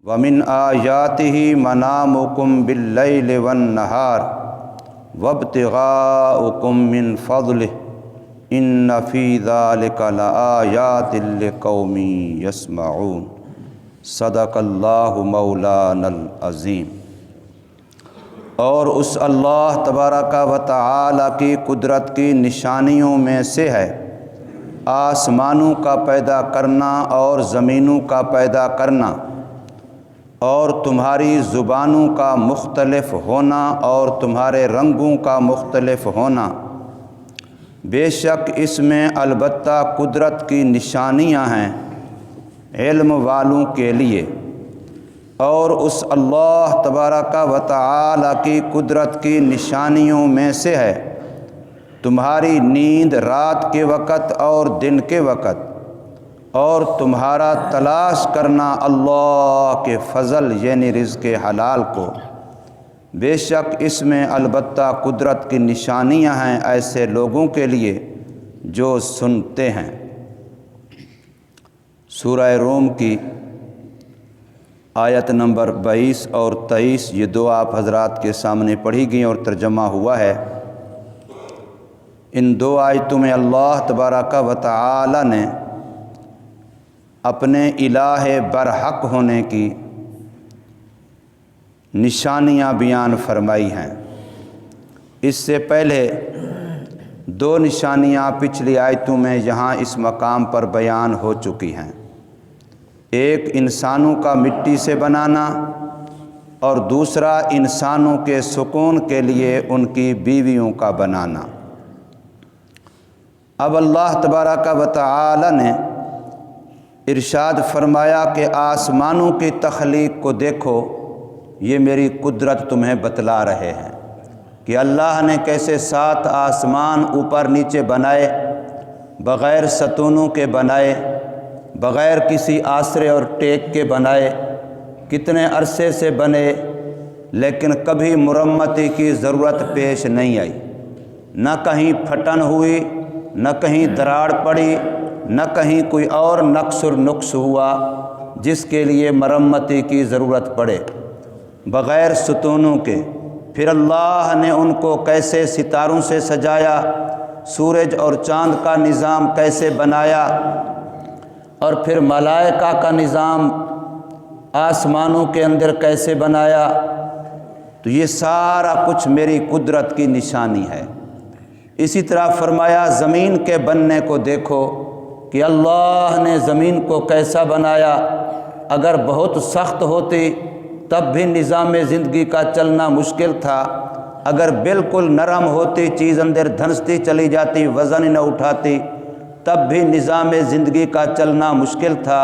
ومن آیاتہ منامکم باللیل والنہار وابتغاؤکم من فضلہ ان فی ذلک لآیات لقوم یسمعون صدق اللہ مولانا العظیم۔ اور اس اللہ تبارک و تعالی کی قدرت کی نشانیوں میں سے ہے آسمانوں کا پیدا کرنا اور زمینوں کا پیدا کرنا، اور تمہاری زبانوں کا مختلف ہونا اور تمہارے رنگوں کا مختلف ہونا، بے شک اس میں البتہ قدرت کی نشانیاں ہیں علم والوں کے لیے۔ اور اس اللہ تبارک و تعالی کی قدرت کی نشانیوں میں سے ہے تمہاری نیند رات کے وقت اور دن کے وقت، اور تمہارا تلاش کرنا اللہ کے فضل یعنی رزق حلال کو، بے شک اس میں البتہ قدرت کی نشانیاں ہیں ایسے لوگوں کے لیے جو سنتے ہیں۔ سورہ روم کی آیت نمبر 22 اور 23 یہ دو آپ حضرات کے سامنے پڑھی گئیں اور ترجمہ ہوا ہے۔ ان دو آیتوں میں اللہ تبارک و تعالی نے اپنے الہ برحق ہونے کی نشانیاں بیان فرمائی ہیں۔ اس سے پہلے دو نشانیاں پچھلی آیتوں میں یہاں اس مقام پر بیان ہو چکی ہیں، ایک انسانوں کا مٹی سے بنانا اور دوسرا انسانوں کے سکون کے لیے ان کی بیویوں کا بنانا۔ اب اللہ تبارک و تعالی نے ارشاد فرمایا کہ آسمانوں کی تخلیق کو دیکھو، یہ میری قدرت تمہیں بتلا رہے ہیں کہ اللہ نے کیسے 7 آسمان اوپر نیچے بنائے، بغیر ستونوں کے بنائے، بغیر کسی آسرے اور ٹیک کے بنائے، کتنے عرصے سے بنے، لیکن کبھی مرمتی کی ضرورت پیش نہیں آئی، نہ کہیں پھٹن ہوئی، نہ کہیں دراڑ پڑی، نہ کہیں کوئی اور نقص اور نقص ہوا جس کے لیے مرمتی کی ضرورت پڑے، بغیر ستونوں کے۔ پھر اللہ نے ان کو کیسے ستاروں سے سجایا، سورج اور چاند کا نظام کیسے بنایا، اور پھر ملائکہ کا نظام آسمانوں کے اندر کیسے بنایا، تو یہ سارا کچھ میری قدرت کی نشانی ہے۔ اسی طرح فرمایا زمین کے بننے کو دیکھو کہ اللہ نے زمین کو کیسا بنایا، اگر بہت سخت ہوتی تب بھی نظام زندگی کا چلنا مشکل تھا، اگر بالکل نرم ہوتی چیز اندر دھنستی چلی جاتی وزن نہ اٹھاتی تب بھی نظام زندگی کا چلنا مشکل تھا،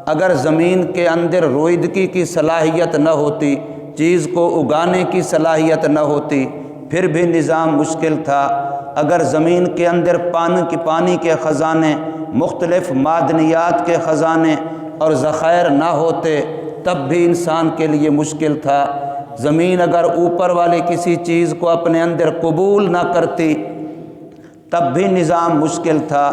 اگر زمین کے اندر رویدگی کی صلاحیت نہ ہوتی، چیز کو اگانے کی صلاحیت نہ ہوتی پھر بھی نظام مشکل تھا، اگر زمین کے اندر پانی کے خزانے، مختلف معدنیات کے خزانے اور ذخائر نہ ہوتے تب بھی انسان کے لیے مشکل تھا، زمین اگر اوپر والی کسی چیز کو اپنے اندر قبول نہ کرتی تب بھی نظام مشکل تھا۔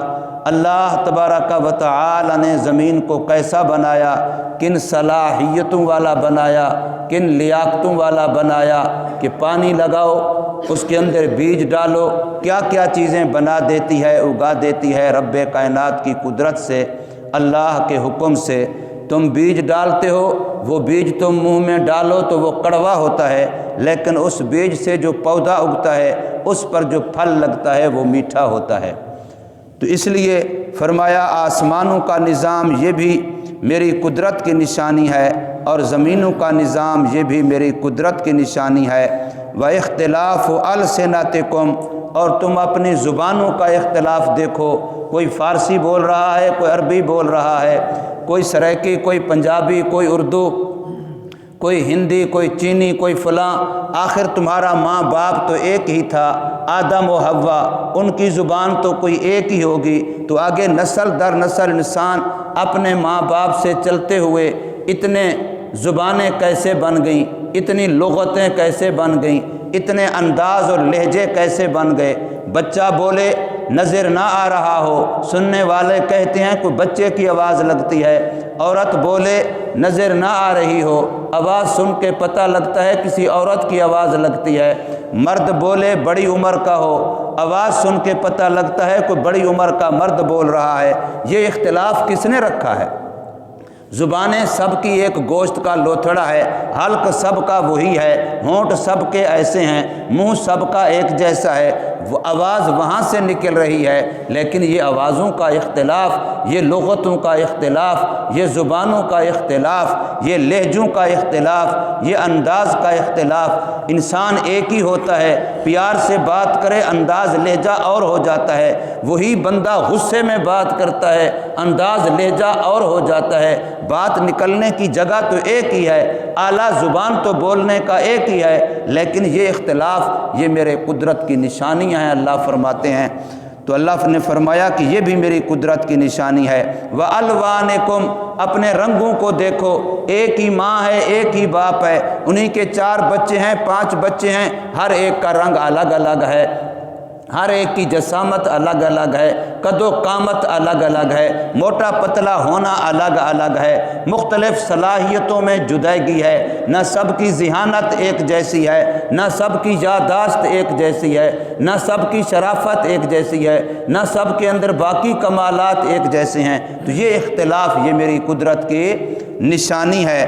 اللہ تبارک و تعالی نے زمین کو کیسا بنایا، کن صلاحیتوں والا بنایا، کن لیاقتوں والا بنایا کہ پانی لگاؤ، اس کے اندر بیج ڈالو، کیا کیا چیزیں بنا دیتی ہے، اگا دیتی ہے رب کائنات کی قدرت سے، اللہ کے حکم سے۔ تم بیج ڈالتے ہو، وہ بیج تم منہ میں ڈالو تو وہ کڑوا ہوتا ہے، لیکن اس بیج سے جو پودا اگتا ہے اس پر جو پھل لگتا ہے وہ میٹھا ہوتا ہے۔ تو اس لیے فرمایا آسمانوں کا نظام یہ بھی میری قدرت کی نشانی ہے، اور زمینوں کا نظام یہ بھی میری قدرت کی نشانی ہے۔ وَاخْتِلَافُ أَلْسِنَتِكُمْ، اور تم اپنی زبانوں کا اختلاف دیکھو، کوئی فارسی بول رہا ہے، کوئی عربی بول رہا ہے، کوئی سرائکی، کوئی پنجابی، کوئی اردو، کوئی ہندی، کوئی چینی، کوئی فلاں، آخر تمہارا ماں باپ تو ایک ہی تھا، آدم و حوا، ان کی زبان تو کوئی ایک ہی ہوگی، تو آگے نسل در نسل انسان اپنے ماں باپ سے چلتے ہوئے اتنے زبانیں کیسے بن گئیں، اتنی لغتیں کیسے بن گئیں، اتنے انداز اور لہجے کیسے بن گئے۔ بچہ بولے نظر نہ آ رہا ہو، سننے والے کہتے ہیں کوئی بچے کی آواز لگتی ہے، عورت بولے نظر نہ آ رہی ہو، آواز سن کے پتہ لگتا ہے کسی عورت کی آواز لگتی ہے، مرد بولے بڑی عمر کا ہو، آواز سن کے پتہ لگتا ہے کوئی بڑی عمر کا مرد بول رہا ہے۔ یہ اختلاف کس نے رکھا ہے؟ زبانیں سب کی ایک گوشت کا لوتھڑا ہے، حلق سب کا وہی ہے، ہونٹ سب کے ایسے ہیں، منہ سب کا ایک جیسا ہے، وہ آواز وہاں سے نکل رہی ہے، لیکن یہ آوازوں کا اختلاف، یہ لغتوں کا اختلاف، یہ زبانوں کا اختلاف، یہ لہجوں کا اختلاف، یہ انداز کا اختلاف۔ انسان ایک ہی ہوتا ہے، پیار سے بات کرے انداز لہجہ اور ہو جاتا ہے، وہی بندہ غصے میں بات کرتا ہے انداز لہجہ اور ہو جاتا ہے۔ بات نکلنے کی جگہ تو ایک ہی ہے، اعلیٰ زبان تو بولنے کا ایک ہی ہے، لیکن یہ اختلاف یہ میرے قدرت کی نشانیاں ہیں، اللہ فرماتے ہیں۔ تو اللہ نے فرمایا کہ یہ بھی میری قدرت کی نشانی ہے۔ وَأَلْوَانِكُمْ، اپنے رنگوں کو دیکھو، ایک ہی ماں ہے، ایک ہی باپ ہے، انہی کے 4 بچے ہیں، 5 بچے ہیں، ہر ایک کا رنگ الگ الگ ہے، ہر ایک کی جسامت الگ الگ ہے، قد و قامت الگ الگ ہے، موٹا پتلا ہونا الگ الگ ہے، مختلف صلاحیتوں میں جدائی ہے، نہ سب کی ذہانت ایک جیسی ہے، نہ سب کی یادداشت ایک جیسی ہے، نہ سب کی شرافت ایک جیسی ہے، نہ سب کے اندر باقی کمالات ایک جیسے ہیں۔ تو یہ اختلاف یہ میری قدرت کی نشانی ہے۔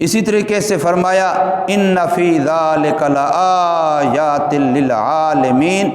اسی طریقے سے فرمایا ان فی ذالک لآیات للعالمین،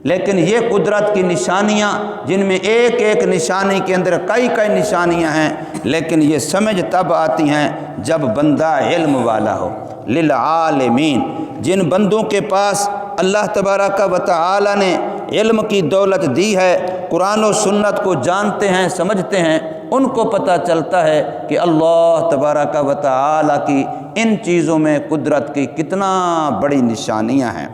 لیکن یہ قدرت کی نشانیاں جن میں ایک ایک نشانی کے اندر کئی کئی نشانیاں ہیں، لیکن یہ سمجھ تب آتی ہیں جب بندہ علم والا ہو۔ للعالمین، جن بندوں کے پاس اللہ تبارک و تعالی نے علم کی دولت دی ہے، قرآن و سنت کو جانتے ہیں سمجھتے ہیں، ان کو پتہ چلتا ہے کہ اللہ تبارک و تعالی کی ان چیزوں میں قدرت کی کتنا بڑی نشانیاں ہیں۔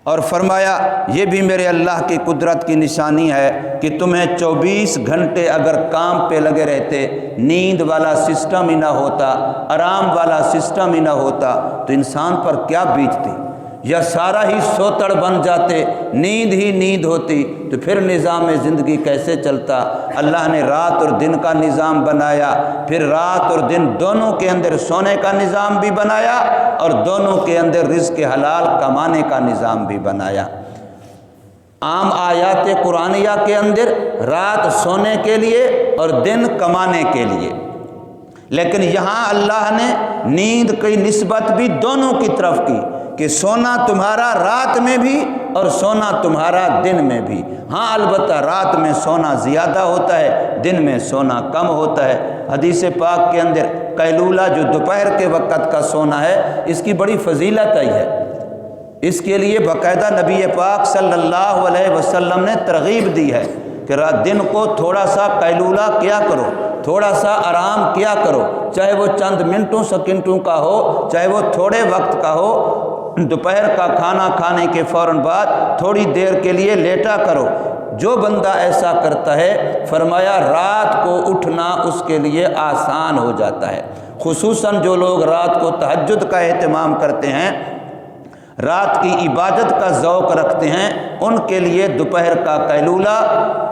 اور فرمایا یہ بھی میرے اللہ کی قدرت کی نشانی ہے کہ تمہیں 24 گھنٹے اگر کام پہ لگے رہتے، نیند والا سسٹم ہی نہ ہوتا، آرام والا سسٹم ہی نہ ہوتا تو انسان پر کیا بیتتی، یا سارا ہی سوتڑ بن جاتے، نیند ہی نیند ہوتی تو پھر نظام زندگی کیسے چلتا؟ اللہ نے رات اور دن کا نظام بنایا، پھر رات اور دن دونوں کے اندر سونے کا نظام بھی بنایا اور دونوں کے اندر رزق حلال کمانے کا نظام بھی بنایا۔ عام آیات قرآنیہ کے اندر رات سونے کے لیے اور دن کمانے کے لیے، لیکن یہاں اللہ نے نیند کی نسبت بھی دونوں کی طرف کی کہ سونا تمہارا رات میں بھی اور سونا تمہارا دن میں بھی۔ ہاں البتہ رات میں سونا زیادہ ہوتا ہے، دن میں سونا کم ہوتا ہے۔ حدیث پاک کے اندر قیلولہ جو دوپہر کے وقت کا سونا ہے، اس کی بڑی فضیلت آئی ہے، اس کے لیے باقاعدہ نبی پاک صلی اللہ علیہ وسلم نے ترغیب دی ہے کہ دن کو تھوڑا سا قیلولہ کیا کرو، تھوڑا سا آرام کیا کرو، چاہے وہ چند منٹوں سیکنڈوں کا ہو، چاہے وہ تھوڑے وقت کا ہو، دوپہر کا کھانا کھانے کے فوراً بعد تھوڑی دیر کے لیے لیٹا کرو۔ جو بندہ ایسا کرتا ہے فرمایا رات کو اٹھنا اس کے لیے آسان ہو جاتا ہے، خصوصاً جو لوگ رات کو تہجد کا اہتمام کرتے ہیں، رات کی عبادت کا ذوق رکھتے ہیں، ان کے لیے دوپہر کا قیلولہ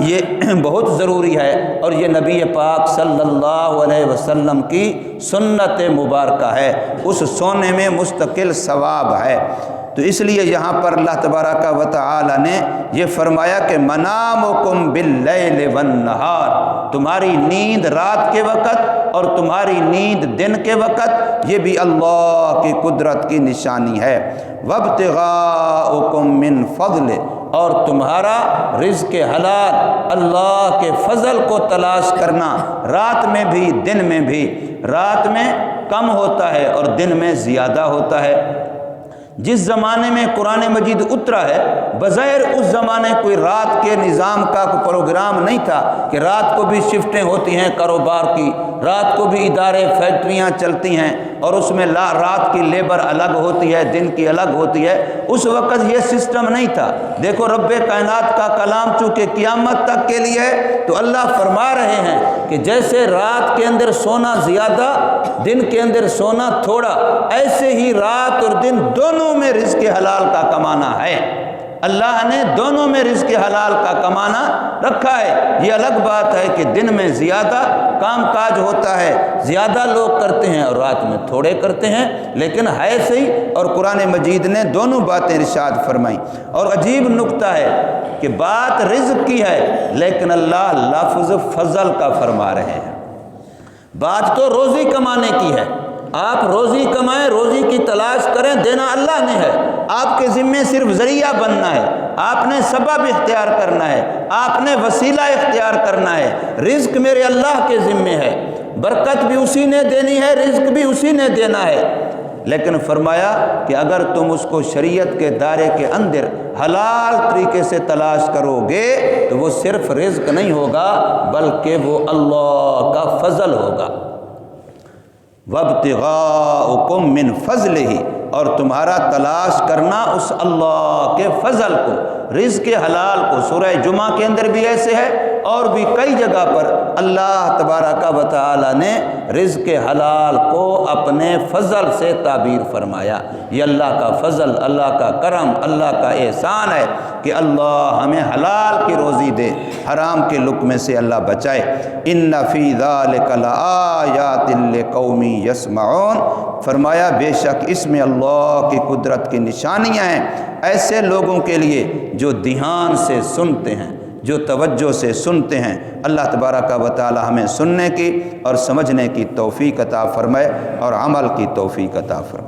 یہ بہت ضروری ہے، اور یہ نبی پاک صلی اللہ علیہ وسلم کی سنت مبارکہ ہے، اس سونے میں مستقل ثواب ہے۔ تو اس لیے یہاں پر اللہ تبارک و تعالی نے یہ فرمایا کہ منامکم باللیل والنہار، تمہاری نیند رات کے وقت اور تمہاری نیند دن کے وقت، یہ بھی اللہ کی قدرت کی نشانی ہے۔ وابتغاؤکم من فضل، اور تمہارا رزق حلال اللہ کے فضل کو تلاش کرنا، رات میں بھی دن میں بھی، رات میں کم ہوتا ہے اور دن میں زیادہ ہوتا ہے۔ جس زمانے میں قرآن مجید اترا ہے بظاہر اس زمانے کوئی رات کے نظام کا کوئی پروگرام نہیں تھا کہ رات کو بھی شفٹیں ہوتی ہیں کاروبار کی، رات کو بھی ادارے فیکٹریاں چلتی ہیں اور اس میں رات کی لیبر الگ ہوتی ہے، دن کی الگ ہوتی ہے۔ اس وقت یہ سسٹم نہیں تھا۔ دیکھو رب کائنات کا کلام چونکہ قیامت تک کے لیے ہے تو اللہ فرما رہے ہیں کہ جیسے رات کے اندر سونا زیادہ، دن کے اندر سونا تھوڑا، ایسے ہی رات اور دن دونوں میں رزق حلال کا کمانا ہے۔ اللہ نے دونوں میں رزق حلال کا کمانا رکھا ہے۔ یہ الگ بات ہے کہ دن میں زیادہ کام کاج ہوتا ہے، زیادہ لوگ کرتے ہیں اور رات میں تھوڑے کرتے ہیں، لیکن ہے صحیح۔ اور قرآن مجید نے دونوں باتیں ارشاد فرمائیں۔ اور عجیب نکتہ ہے کہ بات رزق کی ہے لیکن اللہ لفظ فضل کا فرما رہے ہیں۔ بات تو روزی کمانے کی ہے، آپ روزی کمائیں، روزی کی تلاش کریں، دینا اللہ نے ہے، آپ کے ذمے صرف ذریعہ بننا ہے، آپ نے سبب اختیار کرنا ہے، آپ نے وسیلہ اختیار کرنا ہے۔ رزق میرے اللہ کے ذمے ہے، برکت بھی اسی نے دینی ہے، رزق بھی اسی نے دینا ہے۔ لیکن فرمایا کہ اگر تم اس کو شریعت کے دائرے کے اندر حلال طریقے سے تلاش کرو گے تو وہ صرف رزق نہیں ہوگا بلکہ وہ اللہ کا فضل ہوگا۔ وَابْتِغَاؤُكُم مِّن فَضْلِهِ، اور تمہارا تلاش کرنا اس اللہ کے فضل کو، رزق حلال کو۔ سورہ جمعہ کے اندر بھی ایسے ہے اور بھی کئی جگہ پر اللہ تبارک و تعالی نے رزق حلال کو اپنے فضل سے تعبیر فرمایا۔ یہ اللہ کا فضل، اللہ کا کرم، اللہ کا احسان ہے کہ اللہ ہمیں حلال کی روزی دے، حرام کے لقمے سے اللہ بچائے۔ ان فی ذلک لآیات لقوم یسمعون، فرمایا بے شک اس میں اللہ کی قدرت کی نشانیاں ہیں ایسے لوگوں کے لیے جو دھیان سے سنتے ہیں، جو توجہ سے سنتے ہیں۔ اللہ تبارک و تعالی ہمیں سننے کی اور سمجھنے کی توفیق عطا فرمائے اور عمل کی توفیق عطا فرمائے۔